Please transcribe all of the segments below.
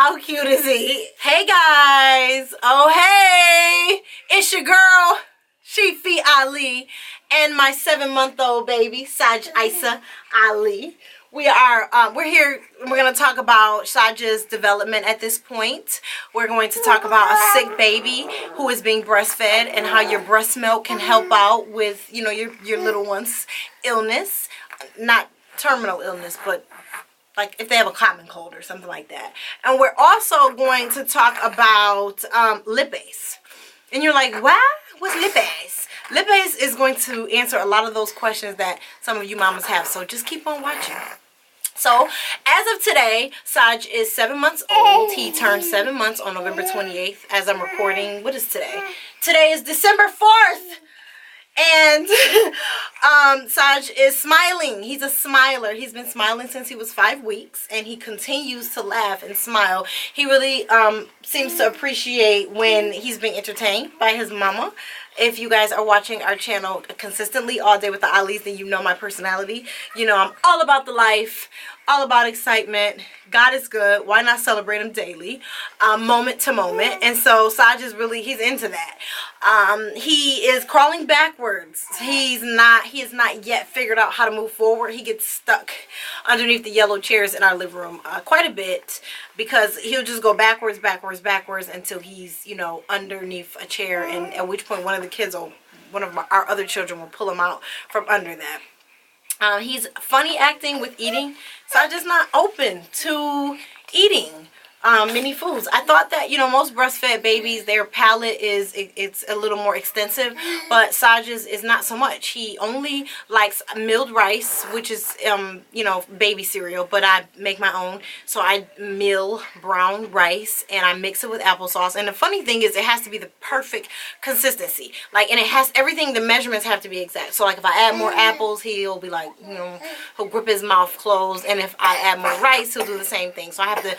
How cute is he? Hey guys. Oh hey. It's your girl, Shifi Ali, and my 7-month-old baby, Saj Isa Ali. We're here. We're going to talk about Saj's development at this point. We're going to talk about a sick baby who is being breastfed and how your breast milk can help out with, your little one's illness. Not terminal illness, but like if they have a common cold or something like that. And we're also going to talk about lipase. And you're like, what? What's lipase? Lipase is going to answer a lot of those questions that some of you mamas have. So just keep on watching. So, as of today, Saj is 7 months old. He turned 7 months on November 28th as I'm recording. What is today? Today is December 4th. And Saj is smiling. He's a smiler. He's been smiling since he was 5 weeks, and he continues to laugh and smile. He really seems to appreciate when he's being entertained by his mama. If you guys are watching our channel consistently all day with the Alis, then you know my personality. You know I'm all about the life, all about excitement. God is good. Why not celebrate him daily, moment to moment? And so Saj is he's into that. He is crawling backwards. He has not yet figured out how to move forward. He gets stuck underneath the yellow chairs in our living room quite a bit, because he'll just go backwards until he's, underneath a chair, and at which point one of our other children will pull him out from under that. He's funny acting with eating, so I'm just not open to eating many foods. I thought that, most breastfed babies, their palate it's a little more extensive, but Saj's is not so much. He only likes milled rice, which is, baby cereal, but I make my own. So I mill brown rice and I mix it with applesauce. And the funny thing is, it has to be the perfect consistency. And it has everything, the measurements have to be exact. So if I add more apples, he'll be like, he'll grip his mouth closed. And if I add more rice, he'll do the same thing. So I have to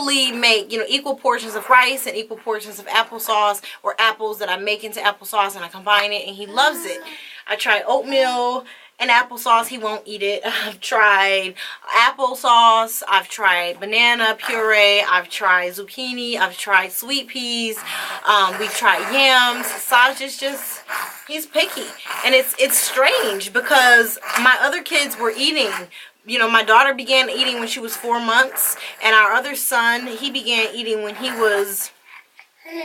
make equal portions of rice and equal portions of applesauce, or apples that I make into applesauce, and I combine it, and he loves it. I tried oatmeal and applesauce. He won't eat it. I've tried applesauce, I've tried banana puree, I've tried zucchini, I've tried sweet peas, we've tried yams. Saj is he's picky, and it's strange because my other kids were eating. My daughter began eating when she was 4 months, and our other son, he began eating when he was,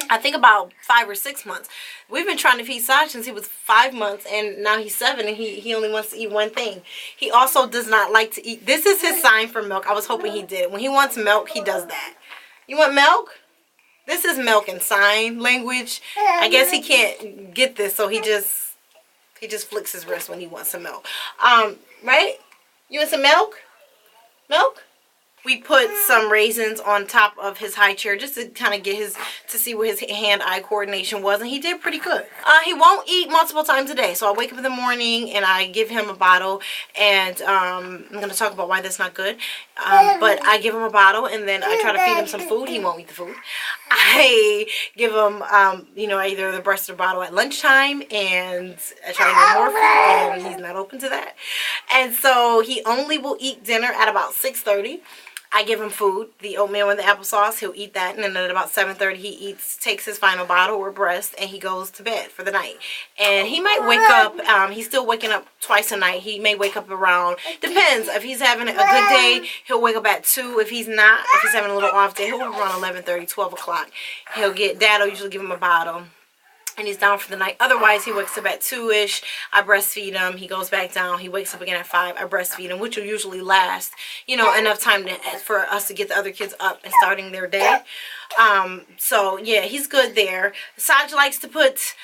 I think, about 5 or 6 months. We've been trying to feed Saj since he was 5 months, and now he's 7, and he only wants to eat one thing. He also does not like to eat. This is his sign for milk. I was hoping he did. When he wants milk, he does that. You want milk? This is milk in sign language. I guess he can't get this, so he just flicks his wrist when he wants some milk. Right? You want some milk? Milk? We put some raisins on top of his high chair just to kind of get to see where his hand-eye coordination was, and he did pretty good. He won't eat multiple times a day, so I wake up in the morning and I give him a bottle, and I'm going to talk about why that's not good. But I give him a bottle, and then I try to feed him some food. He won't eat the food. I give him, either the breast or the bottle at lunchtime, and I try to give him more food, and he's not open to that. And so he only will eat dinner at about 6:30. I give him food, the oatmeal and the applesauce. He'll eat that, and then at about 7:30 he takes his final bottle or breast, and he goes to bed for the night. And he might wake up, he's still waking up twice a night. He may wake up around, depends. If he's having a good day, he'll wake up at 2. If he's not, if he's having a little off day, he'll wake up around 11:30, 12 o'clock. Dad will usually give him a bottle, and he's down for the night. Otherwise, he wakes up at 2-ish. I breastfeed him. He goes back down. He wakes up again at 5. I breastfeed him, which will usually last, enough time for us to get the other kids up and starting their day. So, yeah, he's good there. Saj likes to put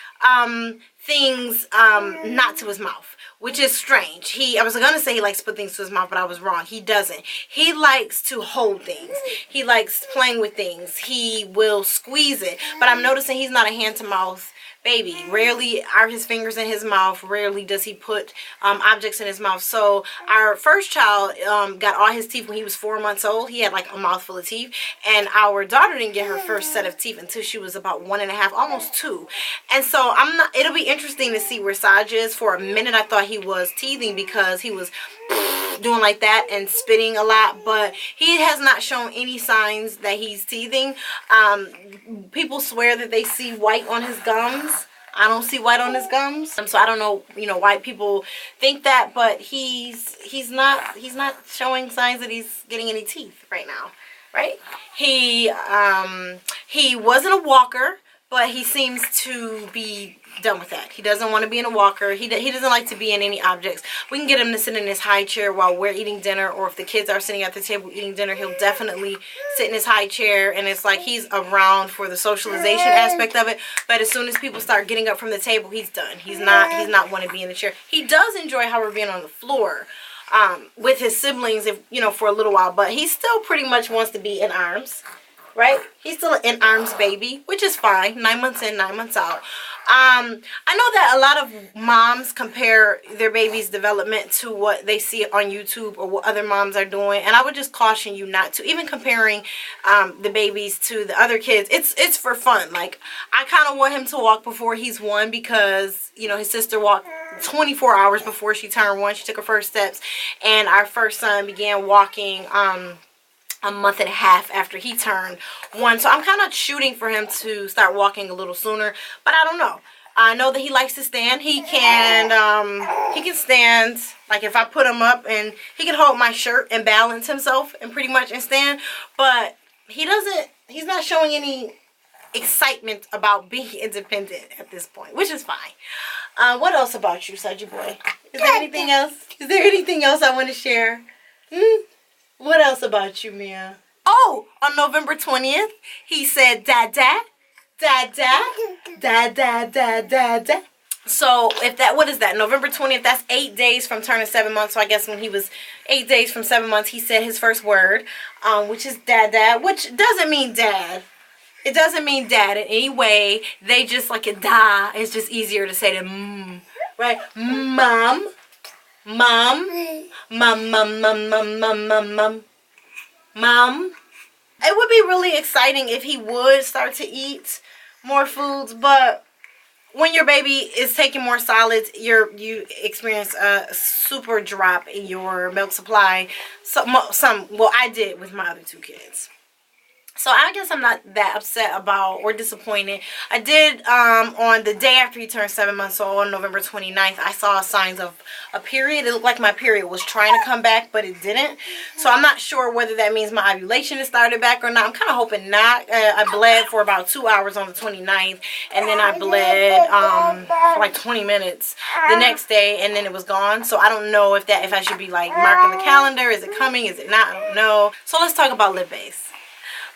things not to his mouth, which is strange. I was going to say he likes to put things to his mouth, but I was wrong. He doesn't. He likes to hold things. He likes playing with things. He will squeeze it. But I'm noticing he's not a hand-to-mouth baby. Rarely are his fingers in his mouth. Rarely does he put objects in his mouth. So our first child got all his teeth when he was 4 months old. He had like a mouthful of teeth. And our daughter didn't get her first set of teeth until she was about 1.5, almost 2. And so it'll be interesting to see where Saj is. For a minute I thought he was teething because he was doing like that and spitting a lot, but he has not shown any signs that he's teething. People swear that they see white on his gums. I don't see white on his gums, so I don't know, why people think that, but he's not showing signs that he's getting any teeth right now, right? He wasn't a walker, but he seems to be done with that. He doesn't want to be in a walker. He doesn't like to be in any objects. We can get him to sit in his high chair while we're eating dinner, or if the kids are sitting at the table eating dinner, he'll definitely sit in his high chair, and it's like he's around for the socialization aspect of it. But as soon as people start getting up from the table, he's done. He's not want to be in the chair. He does enjoy, however, being on the floor with his siblings, for a little while, but he still pretty much wants to be in arms. Right? He's still an in-arms baby, which is fine. 9 months in, 9 months out. I know that a lot of moms compare their baby's development to what they see on YouTube or what other moms are doing, and I would just caution you not to. Even comparing the babies to the other kids, it's for fun. Like, I kind of want him to walk before he's 1 because, his sister walked 24 hours before she turned 1. She took her first steps, and our first son began walking a month and a half after he turned 1. So I'm kind of shooting for him to start walking a little sooner, but I don't know. I know that he likes to stand. He can stand, like if I put him up, and he can hold my shirt and balance himself and pretty much and stand, but he's not showing any excitement about being independent at this point, which is fine. What else about you, Saji boy? Is there anything else? Is there anything else I want to share? What else about you, Mia? Oh, on November 20th, he said, Dada, Dada, Dada, Dada, Dada. So, what is that? November 20th, that's 8 days from turning 7 months. So, I guess when he was 8 days from 7 months, he said his first word, which is Dada, which doesn't mean dad. It doesn't mean dad in any way. They just like a da. It's just easier to say than right? Mom. Mom. Mom, mom, mom, mom, mom, mom, mom. Mom. It would be really exciting if he would start to eat more foods, but when your baby is taking more solids, you experience a super drop in your milk supply. Well, I did with my other 2 kids. So I guess I'm not that upset about or disappointed. I did, on the day after he turned 7 months old, on November 29th, I saw signs of a period. It looked like my period was trying to come back, but it didn't. So I'm not sure whether that means my ovulation has started back or not. I'm kind of hoping not. I bled for about 2 hours on the 29th, and then I bled for like 20 minutes the next day, and then it was gone. So I don't know if I should be like marking the calendar. Is it coming? Is it not? I don't know. So let's talk about lipase.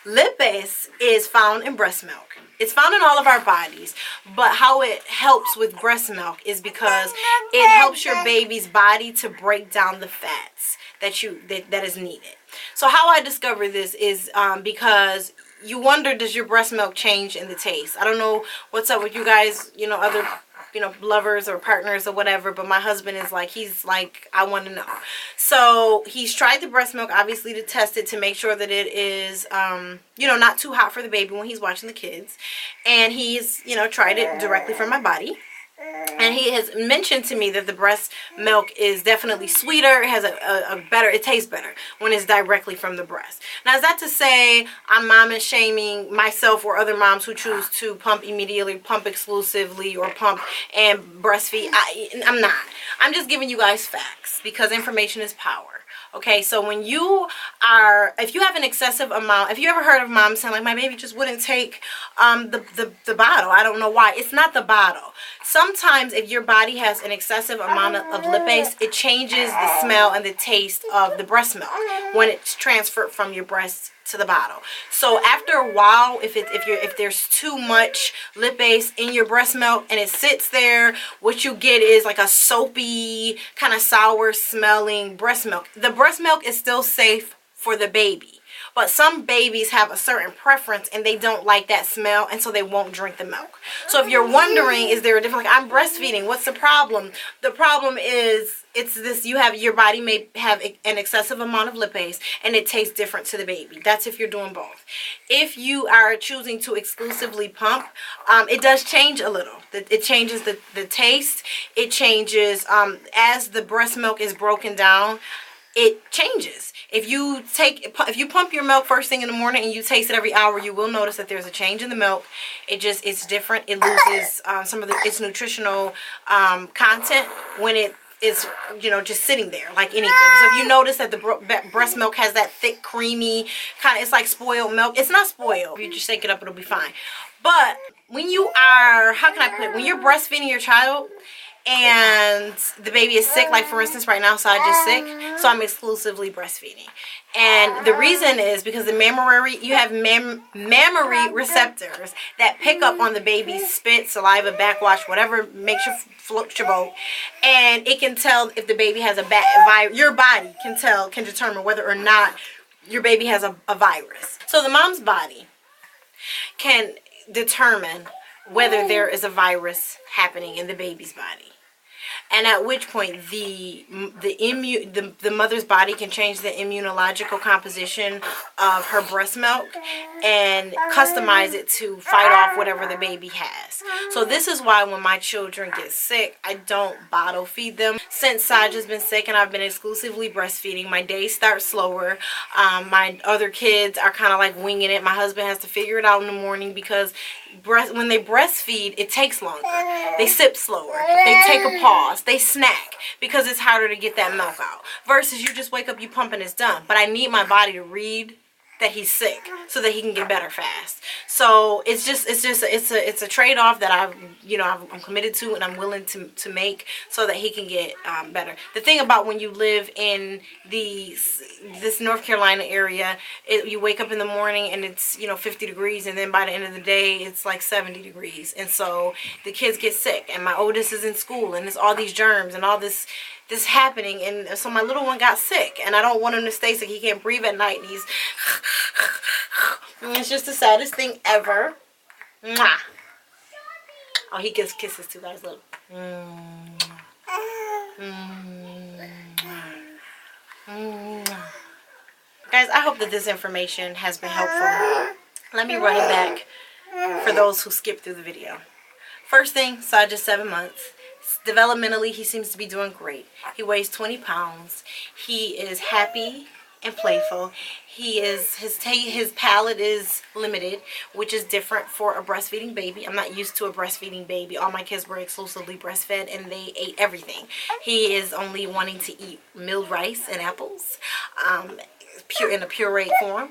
Lipase is found in breast milk. It's found in all of our bodies, but how it helps with breast milk is because it helps your baby's body to break down the fats that is needed. So how I discovered this is because you wonder, does your breast milk change in the taste? I don't know what's up with you guys, other lovers or partners or whatever, but my husband is like, I want to know. So he's tried the breast milk, obviously, to test it, to make sure that it is, not too hot for the baby when he's watching the kids. And he's, tried it directly from my body. And he has mentioned to me that the breast milk is definitely sweeter. It has it tastes better when it's directly from the breast. Now, is that to say I'm mama shaming myself or other moms who choose to pump immediately, pump exclusively, or pump and breastfeed? I'm not. I'm just giving you guys facts because information is power. Okay, so when if you have an excessive amount, if you ever heard of moms saying like, my baby just wouldn't take the bottle, I don't know why. It's not the bottle. Sometimes if your body has an excessive amount of lipase, it changes the smell and the taste of the breast milk when it's transferred from your breast to the bottle. So after a while, if there's too much lipase in your breast milk and it sits there, what you get is like a soapy, kind of sour smelling breast milk. The breast milk is still safe for the baby, but some babies have a certain preference and they don't like that smell, and so they won't drink the milk. So if you're wondering, is there a difference? Like, I'm breastfeeding, what's the problem? The problem is your body may have an excessive amount of lipase and it tastes different to the baby. That's if you're doing both. If you are choosing to exclusively pump, it does change a little. It changes the taste. It changes as the breast milk is broken down. it changes. If you pump your milk first thing in the morning and you taste it every hour, you will notice that there's a change in the milk. It's different. It loses some of its nutritional content when it is, you know, just sitting there like anything. So if you notice that the breast milk has that thick, creamy kind of, it's like spoiled milk. It's not spoiled. If you just shake it up, it'll be fine. But when you are, how can I put it? When you're breastfeeding your child and the baby is sick, like for instance right now Saj is sick, so I'm exclusively breastfeeding. And the reason is because the mammary, you have mammary receptors that pick up on the baby's spit, saliva, backwash, whatever makes you float your boat, and it can tell if the baby has a virus. Your body can determine whether or not your baby has a virus. So the mom's body can determine whether there is a virus happening in the baby's body, and at which point the mother's body can change the immunological composition of her breast milk and customize it to fight off whatever the baby has. So this is why when my children get sick, I don't bottle feed them. Since Saj has been sick and I've been exclusively breastfeeding, my days start slower. My other kids are kind of like winging it. My husband has to figure it out in the morning because when they breastfeed, it takes longer. They sip slower. They take a pause. They snack because it's harder to get that milk out. Versus you just wake up, you pump, and it's done. But I need my body to read that he's sick so that he can get better fast. So it's a trade-off that I'm committed to and I'm willing to make so that he can get better. The thing about when you live in this North Carolina area, you wake up in the morning and it's 50 degrees, and then by the end of the day it's like 70 degrees, and so the kids get sick, and my oldest is in school, and there's all these germs and all this happening, and so my little one got sick, and I don't want him to stay sick. He can't breathe at night, and it's just the saddest thing ever. Mwah. Oh, he gives kisses too, guys. Look. Guys, I hope that this information has been helpful. Let me run it back for those who skipped through the video. First thing, Saj is 7 months. Developmentally, he seems to be doing great. He weighs 20 pounds. He is happy and playful. His palate is limited, which is different for a breastfeeding baby. I'm not used to a breastfeeding baby. All my kids were exclusively breastfed and they ate everything. He is only wanting to eat milled rice and apples, in a pureed form.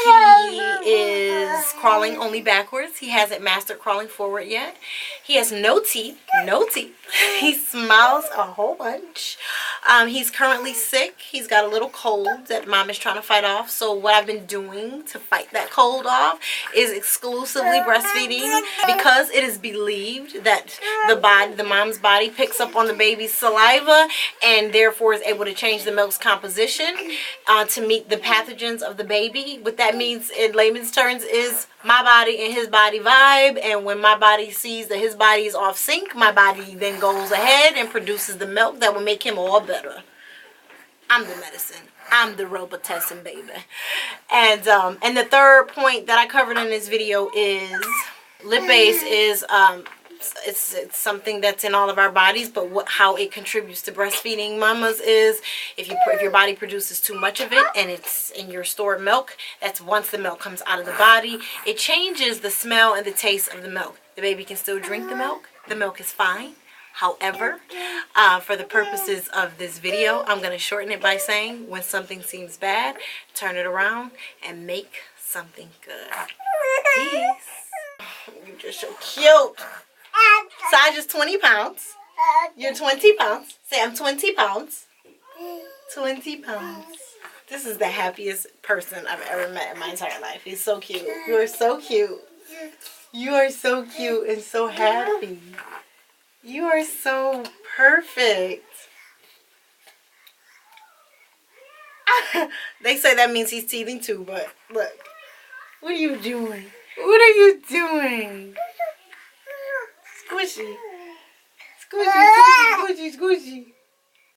He is crawling only backwards. He hasn't mastered crawling forward yet. He has no teeth. He smiles a whole bunch. He's currently sick. He's got a little cold that mom is trying to fight off. So what I've been doing to fight that cold off is exclusively breastfeeding, because it is believed that the mom's body picks up on the baby's saliva and therefore is able to change the milk's composition to meet the pathogens of the baby. What that means in layman's terms is my body and his body vibe, and when my body sees that his body is off sync, my body then goes ahead and produces the milk that will make him all better. I'm the medicine. I'm the Robitussin baby. And the third point that I covered in this video is lipase is it's something that's in all of our bodies, but how it contributes to breastfeeding mamas is if your body produces too much of it and it's in your stored milk, that's once the milk comes out of the body, it changes the smell and the taste of the milk. The baby can still drink the milk. The milk is fine. However, for the purposes of this video, I'm going to shorten it by saying when something seems bad, turn it around and make something good. Peace. You're just so cute. Saj is 20 pounds. You're 20 pounds. Say, I'm 20 pounds. 20 pounds. This is the happiest person I've ever met in my entire life. He's so cute. You are so cute. You are so cute and so happy. You are so perfect. They say that means he's teething too, but look. What are you doing? What are you doing? Squishy. Squishy, squishy, squishy, squishy.